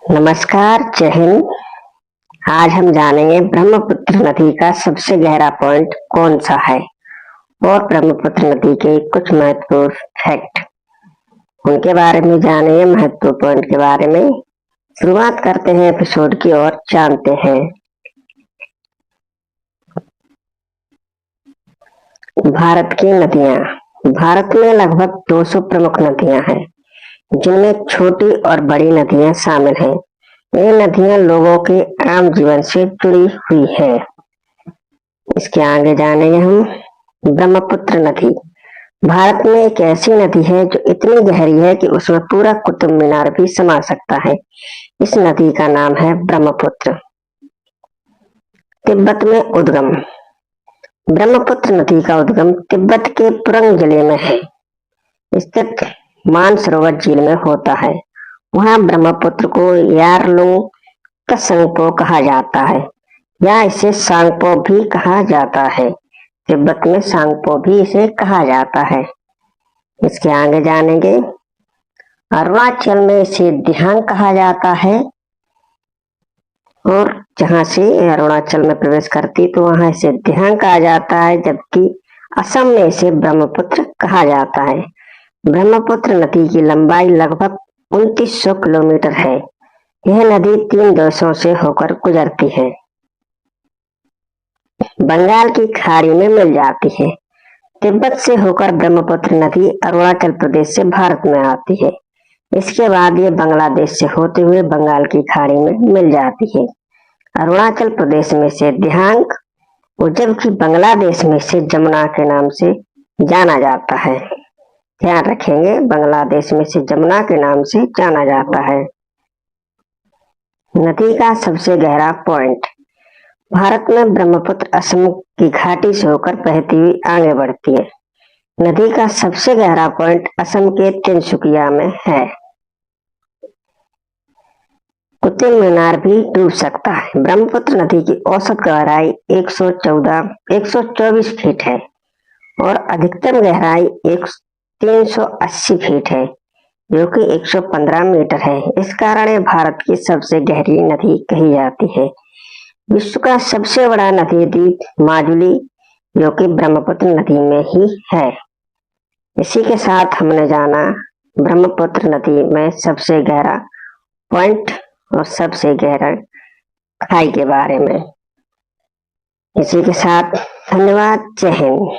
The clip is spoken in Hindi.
नमस्कार, जय हिंद। आज हम जानेंगे ब्रह्मपुत्र नदी का सबसे गहरा पॉइंट कौन सा है और ब्रह्मपुत्र नदी के कुछ महत्वपूर्ण फैक्ट उनके बारे में जानेंगे। महत्वपूर्ण पॉइंट के बारे में शुरुआत करते हैं एपिसोड की और जानते हैं। भारत की नदियां। भारत में लगभग 200 प्रमुख नदियां हैं, जिनमें छोटी और बड़ी नदियां शामिल हैं। ये नदियां लोगों के आम जीवन से जुड़ी हुई है। इसके आगे जानेंगे हम। ब्रह्मपुत्र नदी भारत में एक ऐसी नदी है जो इतनी गहरी है कि उसमें पूरा कुतुब मीनार भी समा सकता है। इस नदी का नाम है ब्रह्मपुत्र। तिब्बत में उद्गम। ब्रह्मपुत्र नदी का उद्गम तिब्बत के पुरंग जिले में है स्थित मानसरोवर झील में होता है। वहां ब्रह्मपुत्र को यारलुंग त्संगपो कहा जाता है या इसे सांगपो भी कहा जाता है। तिब्बत में सांगपो भी इसे कहा जाता है। इसके आगे जानेंगे। अरुणाचल में इसे दिहांग कहा जाता है और जहां से अरुणाचल में प्रवेश करती तो वहां इसे दिहांग कहा जाता है, जबकि असम में इसे ब्रह्मपुत्र कहा जाता है। ब्रह्मपुत्र नदी की लंबाई लगभग 2900 किलोमीटर है। यह नदी 3 देशों से होकर गुजरती है। बंगाल की खाड़ी में मिल जाती है। तिब्बत से होकर ब्रह्मपुत्र नदी अरुणाचल प्रदेश से भारत में आती है। इसके बाद ये बांग्लादेश से होते हुए बंगाल की खाड़ी में मिल जाती है। अरुणाचल प्रदेश में से दिहांग और जबकि बांग्लादेश में से जमुना के नाम से जाना जाता है। ध्यान रखेंगे, बांग्लादेश में से जमुना के नाम से जाना जाता है। नदी का सबसे गहरा पॉइंट। भारत में ब्रह्मपुत्र असम की घाटी से होकर बहती हुई आगे बढ़ती है। नदी का सबसे गहरा पॉइंट असम के तिनसुकिया में है। कुतुब मीनार भी डूब सकता है। ब्रह्मपुत्र नदी की औसत गहराई 124 फीट है और अधिकतम गहराई 380 फीट है, जो कि 115 मीटर है। इस कारण ये भारत की सबसे गहरी नदी कही जाती है। विश्व का सबसे बड़ा नदी द्वीप माजुली, जो कि ब्रह्मपुत्र नदी में ही है। इसी के साथ हमने जाना ब्रह्मपुत्र नदी में सबसे गहरा पॉइंट और सबसे गहरा खाई के बारे में। इसी के साथ धन्यवाद। जय हिंद।